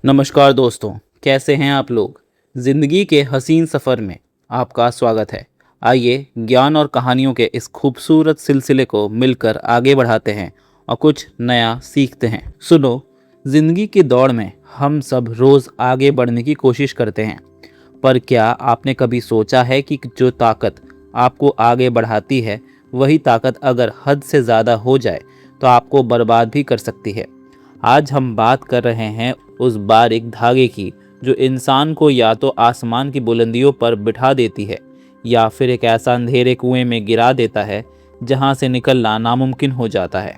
नमस्कार दोस्तों, कैसे हैं आप लोग। ज़िंदगी के हसीन सफ़र में आपका स्वागत है। आइए ज्ञान और कहानियों के इस खूबसूरत सिलसिले को मिलकर आगे बढ़ाते हैं और कुछ नया सीखते हैं। सुनो, ज़िंदगी की दौड़ में हम सब रोज़ आगे बढ़ने की कोशिश करते हैं, पर क्या आपने कभी सोचा है कि जो ताकत आपको आगे बढ़ाती है, वही ताकत अगर हद से ज़्यादा हो जाए तो आपको बर्बाद भी कर सकती है। आज हम बात कर रहे हैं उस बारीक धागे की जो इंसान को या तो आसमान की बुलंदियों पर बिठा देती है या फिर एक ऐसा अंधेरे कुएं में गिरा देता है जहां से निकलना नामुमकिन हो जाता है।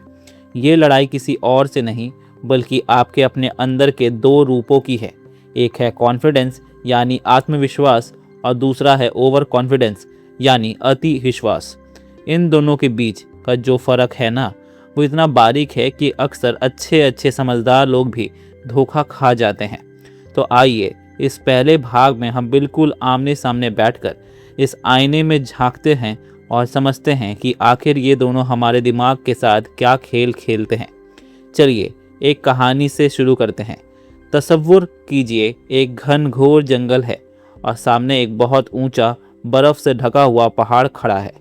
ये लड़ाई किसी और से नहीं बल्कि आपके अपने अंदर के दो रूपों की है। एक है कॉन्फिडेंस यानी आत्मविश्वास और दूसरा है ओवर कॉन्फिडेंस यानी अति विश्वास। इन दोनों के बीच का जो फ़र्क है ना, वो इतना बारीक है कि अक्सर अच्छे अच्छे समझदार लोग भी धोखा खा जाते हैं। तो आइए इस पहले भाग में हम बिल्कुल आमने सामने बैठकर इस आईने में झांकते हैं और समझते हैं कि आखिर ये दोनों हमारे दिमाग के साथ क्या खेल खेलते हैं। चलिए एक कहानी से शुरू करते हैं। तसव्वुर कीजिए, एक घनघोर जंगल है और सामने एक बहुत ऊंचा बर्फ़ से ढका हुआ पहाड़ खड़ा है।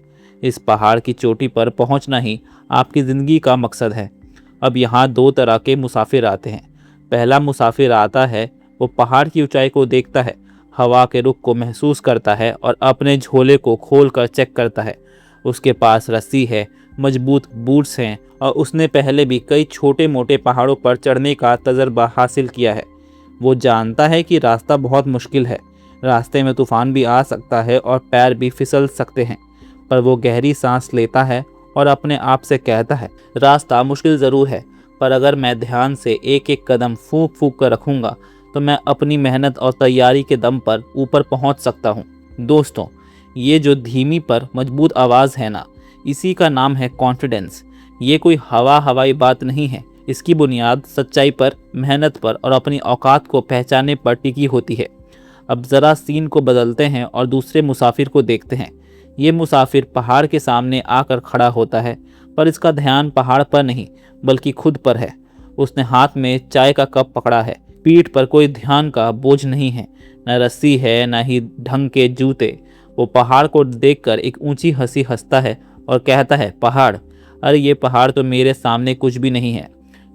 इस पहाड़ की चोटी पर पहुंचना ही आपकी ज़िंदगी का मकसद है। अब यहाँ दो तरह के मुसाफिर आते हैं। पहला मुसाफिर आता है, वो पहाड़ की ऊंचाई को देखता है, हवा के रुख को महसूस करता है और अपने झोले को खोल कर चेक करता है। उसके पास रस्सी है, मजबूत बूट्स हैं और उसने पहले भी कई छोटे मोटे पहाड़ों पर चढ़ने का तजर्बा हासिल किया है। वो जानता है कि रास्ता बहुत मुश्किल है, रास्ते में तूफान भी आ सकता है और पैर भी फिसल सकते हैं, पर वो गहरी सांस लेता है और अपने आप से कहता है, रास्ता मुश्किल ज़रूर है, पर अगर मैं ध्यान से एक एक कदम फूंक फूंक कर रखूँगा तो मैं अपनी मेहनत और तैयारी के दम पर ऊपर पहुँच सकता हूँ। दोस्तों, ये जो धीमी पर मजबूत आवाज़ है ना, इसी का नाम है कॉन्फिडेंस। ये कोई हवाई बात नहीं है। इसकी बुनियाद सच्चाई पर, मेहनत पर और अपनी औकात को पहचानने पर टिकी होती है। अब ज़रा सीन को बदलते हैं और दूसरे मुसाफिर को देखते हैं। ये मुसाफिर पहाड़ के सामने आकर खड़ा होता है, पर इसका ध्यान पहाड़ पर नहीं बल्कि खुद पर है। उसने हाथ में चाय का कप पकड़ा है, पीठ पर कोई ध्यान का बोझ नहीं है, न रस्सी है न ही ढंग के जूते। वो पहाड़ को देखकर एक ऊंची हंसी हंसता है और कहता है, पहाड़, अरे ये पहाड़ तो मेरे सामने कुछ भी नहीं है।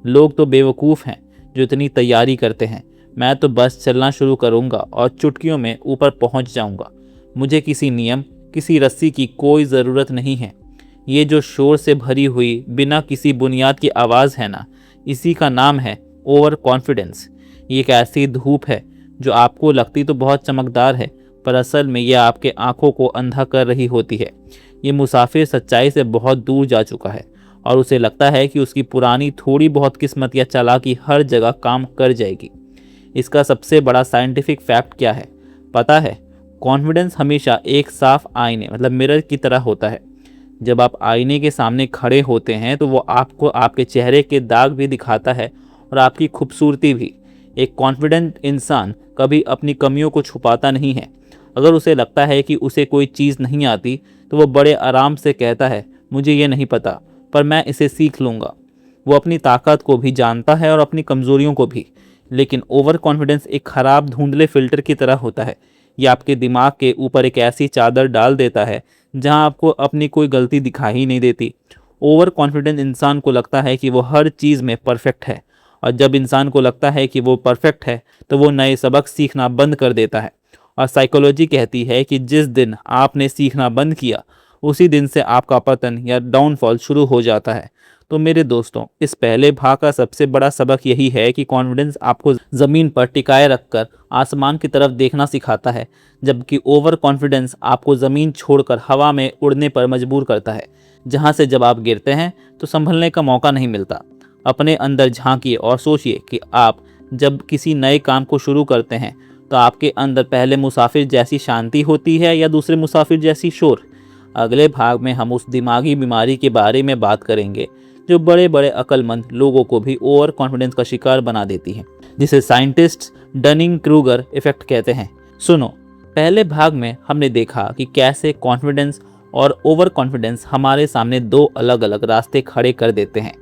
लोग तो बेवकूफ़ हैं जो इतनी तैयारी करते हैं। मैं तो बस चलना शुरू करूँगा और चुटकियों में ऊपर पहुँच जाऊँगा। मुझे किसी नियम, किसी रस्सी की कोई ज़रूरत नहीं है। ये जो शोर से भरी हुई बिना किसी बुनियाद की आवाज़ है ना, इसी का नाम है ओवर कॉन्फिडेंस। ये एक ऐसी धूप है जो आपको लगती तो बहुत चमकदार है, पर असल में यह आपके आंखों को अंधा कर रही होती है। ये मुसाफिर सच्चाई से बहुत दूर जा चुका है और उसे लगता है कि उसकी पुरानी थोड़ी बहुत किस्मत या चालाकी हर जगह काम कर जाएगी। इसका सबसे बड़ा साइंटिफिक फैक्ट क्या है पता है? कॉन्फिडेंस हमेशा एक साफ आईने मतलब मिरर की तरह होता है। जब आप आईने के सामने खड़े होते हैं तो वो आपको आपके चेहरे के दाग भी दिखाता है और आपकी खूबसूरती भी। एक कॉन्फिडेंट इंसान कभी अपनी कमियों को छुपाता नहीं है। अगर उसे लगता है कि उसे कोई चीज़ नहीं आती तो वो बड़े आराम से कहता है, मुझे ये नहीं पता पर मैं इसे सीख लूँगा। वो अपनी ताकत को भी जानता है और अपनी कमज़ोरियों को भी। लेकिन ओवर कॉन्फिडेंस एक ख़राब धुंधले फिल्टर की तरह होता है। ये आपके दिमाग के ऊपर एक ऐसी चादर डाल देता है जहां आपको अपनी कोई गलती दिखाई ही नहीं देती। ओवर कॉन्फिडेंस इंसान को लगता है कि वो हर चीज़ में परफेक्ट है, और जब इंसान को लगता है कि वो परफेक्ट है तो वो नए सबक सीखना बंद कर देता है। और साइकोलॉजी कहती है कि जिस दिन आपने सीखना बंद किया, उसी दिन से आपका पतन या डाउनफॉल शुरू हो जाता है। तो मेरे दोस्तों, इस पहले भाग का सबसे बड़ा सबक यही है कि कॉन्फिडेंस आपको ज़मीन पर टिकाए रखकर आसमान की तरफ देखना सिखाता है, जबकि ओवर कॉन्फिडेंस आपको ज़मीन छोड़कर हवा में उड़ने पर मजबूर करता है, जहां से जब आप गिरते हैं तो संभलने का मौका नहीं मिलता। अपने अंदर झांकिए और सोचिए कि आप जब किसी नए काम को शुरू करते हैं तो आपके अंदर पहले मुसाफिर जैसी शांति होती है या दूसरे मुसाफिर जैसी शोर। अगले भाग में हम उस दिमागी बीमारी के बारे में बात करेंगे जो बड़े बड़े अक्लमंद लोगों को भी ओवर कॉन्फिडेंस का शिकार बना देती है, जिसे साइंटिस्ट डनिंग क्रूगर इफेक्ट कहते हैं। सुनो, पहले भाग में हमने देखा कि कैसे कॉन्फिडेंस और ओवर कॉन्फिडेंस हमारे सामने दो अलग अलग रास्ते खड़े कर देते हैं।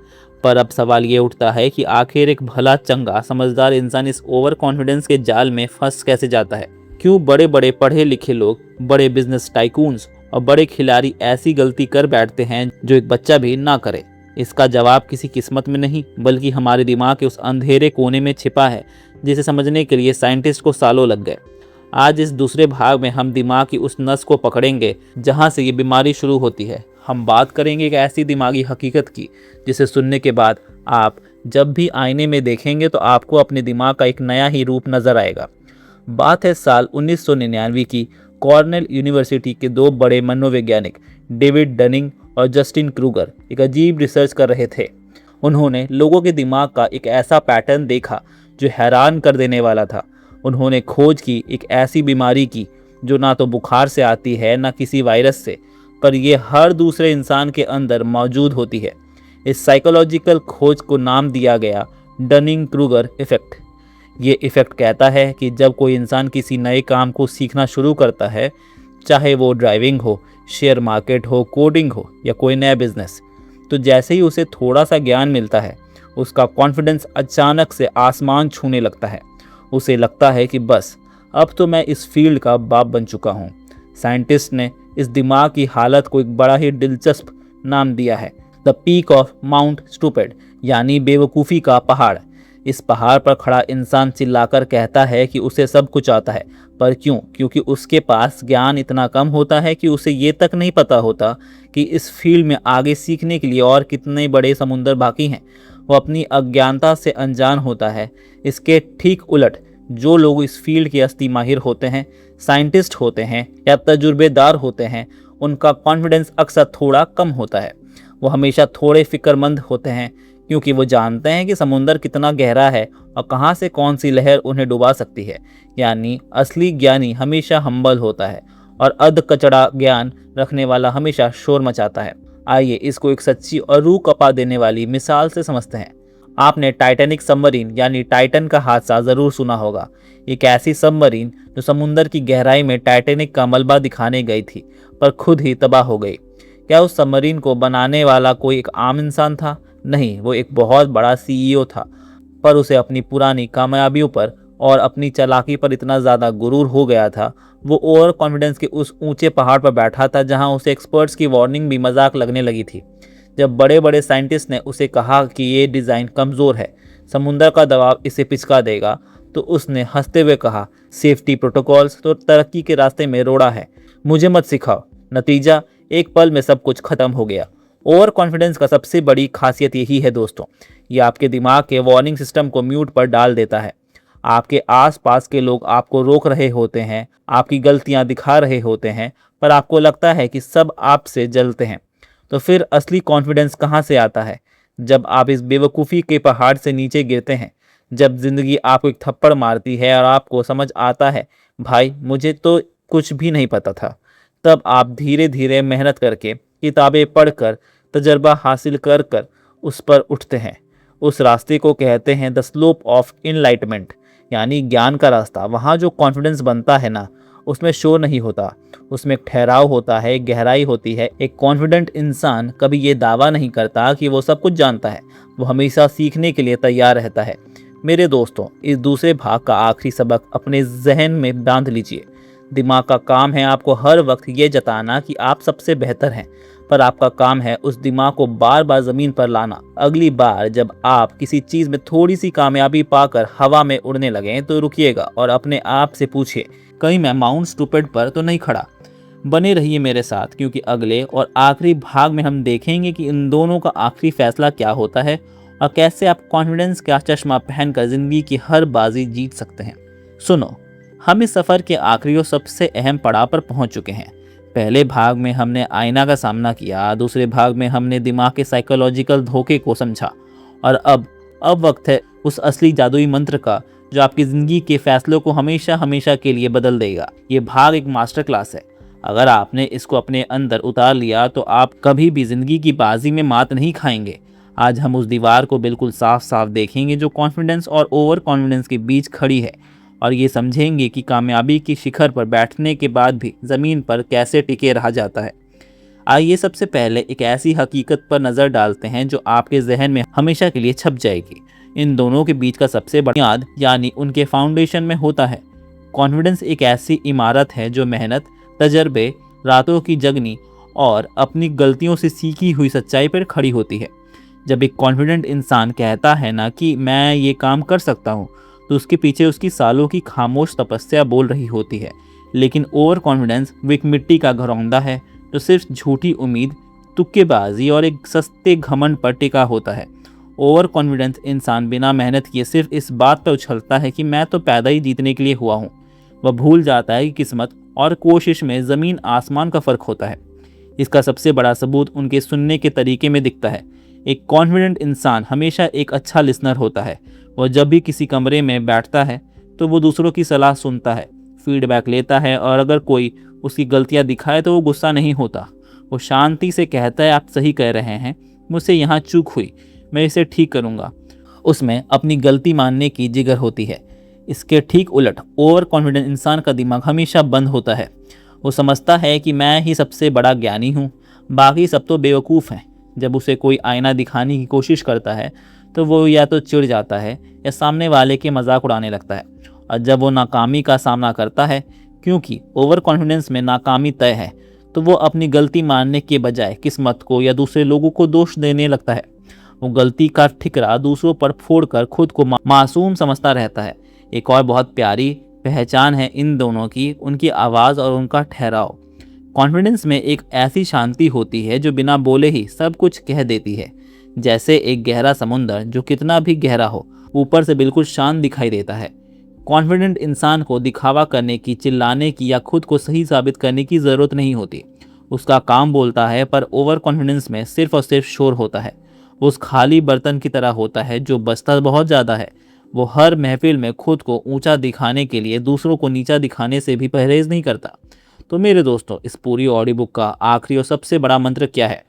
पर अब सवाल ये उठता है कि आखिर एक भला चंगा समझदार इंसान इस ओवर कॉन्फिडेंस के जाल में फंस कैसे जाता है। क्यों बड़े बड़े पढ़े लिखे लोग, बड़े बिजनेस टाइकून्स और बड़े खिलाड़ी ऐसी गलती कर बैठते हैं जो एक बच्चा भी ना करे। इसका जवाब किसी किस्मत में नहीं बल्कि हमारे दिमाग के उस अंधेरे कोने में छिपा है जिसे समझने के लिए साइंटिस्ट को सालों लग गए। आज इस दूसरे भाग में हम दिमाग की उस नस को पकड़ेंगे जहां से ये बीमारी शुरू होती है। हम बात करेंगे एक ऐसी दिमागी हकीकत की जिसे सुनने के बाद आप जब भी आईने में देखेंगे तो आपको अपने दिमाग का एक नया ही रूप नजर आएगा। बात है साल 1999 की। कॉर्नेल यूनिवर्सिटी के दो बड़े मनोवैज्ञानिक डेविड डनिंग और जस्टिन क्रूगर एक अजीब रिसर्च कर रहे थे। उन्होंने लोगों के दिमाग का एक ऐसा पैटर्न देखा जो हैरान कर देने वाला था। उन्होंने खोज की एक ऐसी बीमारी की जो ना तो बुखार से आती है ना किसी वायरस से, पर यह हर दूसरे इंसान के अंदर मौजूद होती है। इस साइकोलॉजिकल खोज को नाम दिया गया डनिंग क्रूगर इफेक्ट। ये इफेक्ट कहता है कि जब कोई इंसान किसी नए काम को सीखना शुरू करता है, चाहे वो ड्राइविंग हो, शेयर मार्केट हो, कोडिंग हो या कोई नया बिजनेस, तो जैसे ही उसे थोड़ा सा ज्ञान मिलता है उसका कॉन्फिडेंस अचानक से आसमान छूने लगता है। उसे लगता है कि बस अब तो मैं इस फील्ड का बाप बन चुका हूँ। साइंटिस्ट ने इस दिमाग की हालत को एक बड़ा ही दिलचस्प नाम दिया है, the peak of mount stupid, यानी बेवकूफ़ी का पहाड़। इस पहाड़ पर खड़ा इंसान चिल्लाकर कहता है कि उसे सब कुछ आता है, पर क्यों? क्योंकि उसके पास ज्ञान इतना कम होता है कि उसे ये तक नहीं पता होता कि इस फील्ड में आगे सीखने के लिए और कितने बड़े समुंदर बाकी हैं। वो अपनी अज्ञानता से अनजान होता है। इसके ठीक उलट जो लोग इस फील्ड के असली माहिर होते हैं, साइंटिस्ट होते हैं या तजुर्बेदार होते हैं, उनका कॉन्फिडेंस अक्सर थोड़ा कम होता है। वो हमेशा थोड़े फिक्रमंद होते हैं क्योंकि वो जानते हैं कि समुंदर कितना गहरा है और कहाँ से कौन सी लहर उन्हें डुबा सकती है। यानी असली ज्ञानी हमेशा हम्बल होता है और अध कचड़ा ज्ञान रखने वाला हमेशा शोर मचाता है। आइए इसको एक सच्ची और रूह कपा देने वाली मिसाल से समझते हैं। आपने टाइटैनिक सबमरीन यानी टाइटन का हादसा ज़रूर सुना होगा। एक ऐसी सबमरीन जो समुंदर की गहराई में टाइटैनिक का मलबा दिखाने गई थी पर खुद ही तबाह हो गई। क्या उस सबमरीन को बनाने वाला कोई एक आम इंसान था? नहीं, वो एक बहुत बड़ा सीईओ था। पर उसे अपनी पुरानी कामयाबियों पर और अपनी चालाकी पर इतना ज़्यादा गुरूर हो गया था। वो ओवर कॉन्फिडेंस के उस ऊंचे पहाड़ पर बैठा था जहां उसे एक्सपर्ट्स की वार्निंग भी मजाक लगने लगी थी। जब बड़े बड़े साइंटिस्ट ने उसे कहा कि ये डिज़ाइन कमज़ोर है, समुंदर का दबाव इसे पिचका देगा, तो उसने हंसते हुए कहा, सेफ्टी प्रोटोकॉल्स तो तरक्की के रास्ते में रोड़ा है, मुझे मत सिखाओ। नतीजा, एक पल में सब कुछ खत्म हो गया। ओवर कॉन्फिडेंस का सबसे बड़ी खासियत यही है दोस्तों, ये आपके दिमाग के वार्निंग सिस्टम को म्यूट पर डाल देता है। आपके आसपास के लोग आपको रोक रहे होते हैं, आपकी गलतियां दिखा रहे होते हैं, पर आपको लगता है कि सब आपसे जलते हैं। तो फिर असली कॉन्फिडेंस कहाँ से आता है? जब आप इस बेवकूफ़ी के पहाड़ से नीचे गिरते हैं, जब ज़िंदगी आपको एक थप्पड़ मारती है और आपको समझ आता है, भाई मुझे तो कुछ भी नहीं पता था। तब आप धीरे धीरे मेहनत करके, किताबें पढ़कर, तजर्बा हासिल कर कर उस पर उठते हैं। उस रास्ते को कहते हैं द स्लोप ऑफ इनलाइटमेंट, यानी ज्ञान का रास्ता। वहाँ जो कॉन्फिडेंस बनता है ना, उसमें शोर नहीं होता, उसमें एक ठहराव होता है, एक गहराई होती है। एक कॉन्फिडेंट इंसान कभी ये दावा नहीं करता कि वो सब कुछ जानता है, वो हमेशा सीखने के लिए तैयार रहता है। मेरे दोस्तों, इस दूसरे भाग का आखिरी सबक अपने जहन में बांध लीजिए। दिमाग का काम है आपको हर वक्त ये जताना कि आप सबसे बेहतर हैं, पर आपका काम है उस दिमाग को बार बार ज़मीन पर लाना। अगली बार जब आप किसी चीज़ में थोड़ी सी कामयाबी पाकर हवा में उड़ने लगें तो रुकिएगा और अपने आप से पूछिए, कहीं मैं माउंट स्टूपिड पर तो नहीं खड़ा। बने रहिए मेरे साथ, क्योंकि अगले और आखिरी भाग में हम देखेंगे कि इन दोनों का आखिरी फैसला क्या होता है और कैसे आप कॉन्फिडेंस का चश्मा पहनकर ज़िंदगी की हर बाजी जीत सकते हैं। सुनो, हम इस सफ़र के आखिरी और सबसे अहम पड़ाव पर पहुंच चुके हैं। पहले भाग में हमने आईना का सामना किया, दूसरे भाग में हमने दिमाग के साइकोलॉजिकल धोखे को समझा, और अब वक्त है उस असली जादुई मंत्र का जो आपकी ज़िंदगी के फैसलों को हमेशा हमेशा के लिए बदल देगा। ये भाग एक मास्टर क्लास है। अगर आपने इसको अपने अंदर उतार लिया तो आप कभी भी ज़िंदगी की बाजी में मात नहीं खाएंगे। आज हम उस दीवार को बिल्कुल साफ साफ देखेंगे जो कॉन्फिडेंस और ओवर कॉन्फिडेंस के बीच खड़ी है, और ये समझेंगे कि कामयाबी की शिखर पर बैठने के बाद भी ज़मीन पर कैसे टिके रहा जाता है। आइए सबसे पहले एक ऐसी हकीकत पर नज़र डालते हैं जो आपके जहन में हमेशा के लिए छप जाएगी। इन दोनों के बीच का सबसे बड़ा बुनियाद यानी उनके फाउंडेशन में होता है। कॉन्फिडेंस एक ऐसी इमारत है जो मेहनत, तजर्बे, रातों की जगनी और अपनी गलतियों से सीखी हुई सच्चाई पर खड़ी होती है। जब एक कॉन्फिडेंट इंसान कहता है ना कि मैं ये काम कर सकता हूँ, तो उसके पीछे उसकी सालों की खामोश तपस्या बोल रही होती है। लेकिन ओवर कॉन्फिडेंस वो एक मिट्टी का घरौंदा है जो सिर्फ झूठी उम्मीद, तुक्केबाजी और एक सस्ते घमंड पर टिका होता है। ओवर कॉन्फिडेंस इंसान बिना मेहनत किए सिर्फ इस बात पर उछलता है कि मैं तो पैदा ही जीतने के लिए हुआ हूँ। वह भूल जाता है कि किस्मत और कोशिश में ज़मीन आसमान का फ़र्क होता है। इसका सबसे बड़ा सबूत उनके सुनने के तरीके में दिखता है। एक कॉन्फिडेंट इंसान हमेशा एक अच्छा लिसनर होता है। वह जब भी किसी कमरे में बैठता है तो वो दूसरों की सलाह सुनता है, फीडबैक लेता है और अगर कोई उसकी गलतियां दिखाए तो वो गुस्सा नहीं होता। वो शांति से कहता है आप सही कह रहे हैं, मुझसे यहाँ चूक हुई, मैं इसे ठीक करूँगा। उसमें अपनी गलती मानने की जिगर होती है। इसके ठीक उलट ओवर कॉन्फिडेंट इंसान का दिमाग हमेशा बंद होता है। वो समझता है कि मैं ही सबसे बड़ा ज्ञानी हूँ, बाकी सब तो बेवकूफ़ हैं। जब उसे कोई आईना दिखाने की कोशिश करता है तो वो या तो चिढ़ जाता है या सामने वाले के मजाक उड़ाने लगता है। और जब वो नाकामी का सामना करता है, क्योंकि ओवर कॉन्फिडेंस में नाकामी तय है, तो वो अपनी गलती मानने के बजाय किस्मत को या दूसरे लोगों को दोष देने लगता है। वो गलती का ठिकरा दूसरों पर फोड़कर खुद को मासूम समझता रहता है। एक और बहुत प्यारी पहचान है इन दोनों की, उनकी आवाज़ और उनका ठहराव। कॉन्फिडेंस में एक ऐसी शांति होती है जो बिना बोले ही सब कुछ कह देती है। जैसे एक गहरा समुंदर जो कितना भी गहरा हो, ऊपर से बिल्कुल शांत दिखाई देता है। कॉन्फिडेंट इंसान को दिखावा करने की, चिल्लाने की या खुद को सही साबित करने की ज़रूरत नहीं होती। उसका काम बोलता है, पर ओवर कॉन्फिडेंस में सिर्फ और सिर्फ शोर होता है। वो उस खाली बर्तन की तरह होता है जो बचता बहुत ज़्यादा है। वो हर महफिल में खुद को ऊंचा दिखाने के लिए दूसरों को नीचा दिखाने से भी परहेज नहीं करता। तो मेरे दोस्तों, इस पूरी ऑडियो बुक का आखिरी और सबसे बड़ा मंत्र क्या है?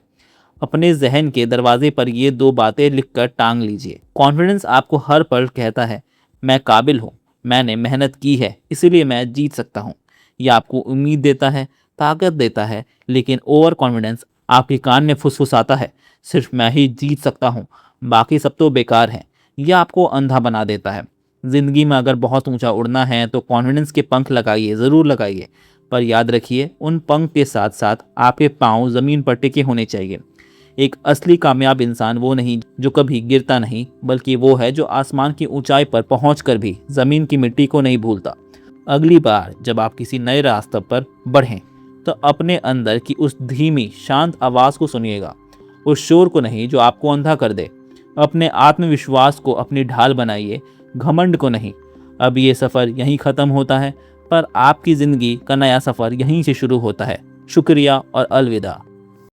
अपने जहन के दरवाजे पर ये दो बातें लिखकर टांग लीजिए। कॉन्फिडेंस आपको हर पल कहता है मैं काबिल हूँ, मैंने मेहनत की है, इसीलिए मैं जीत सकता हूँ। यह आपको उम्मीद देता है, ताकत देता है। लेकिन ओवर कॉन्फिडेंस आपके कान में फुसफुसाता है, सिर्फ मैं ही जीत सकता हूँ, बाकी सब तो बेकार हैं। यह आपको अंधा बना देता है। ज़िंदगी में अगर बहुत ऊंचा उड़ना है तो कॉन्फिडेंस के पंख लगाइए, ज़रूर लगाइए, पर याद रखिए उन पंख के साथ साथ आपके पाँव ज़मीन पर टिके होने चाहिए। एक असली कामयाब इंसान वो नहीं जो कभी गिरता नहीं, बल्कि वो है जो आसमान की ऊंचाई पर पहुंचकर भी ज़मीन की मिट्टी को नहीं भूलता। अगली बार जब आप किसी नए रास्ते पर बढ़ें तो अपने अंदर की उस धीमी शांत आवाज़ को सुनिएगा, उस शोर को नहीं जो आपको अंधा कर दे। अपने आत्मविश्वास को अपनी ढाल बनाइए, घमंड को नहीं। अब ये सफ़र यहीं ख़त्म होता है, पर आपकी ज़िंदगी का नया सफ़र यहीं से शुरू होता है। शुक्रिया और अलविदा।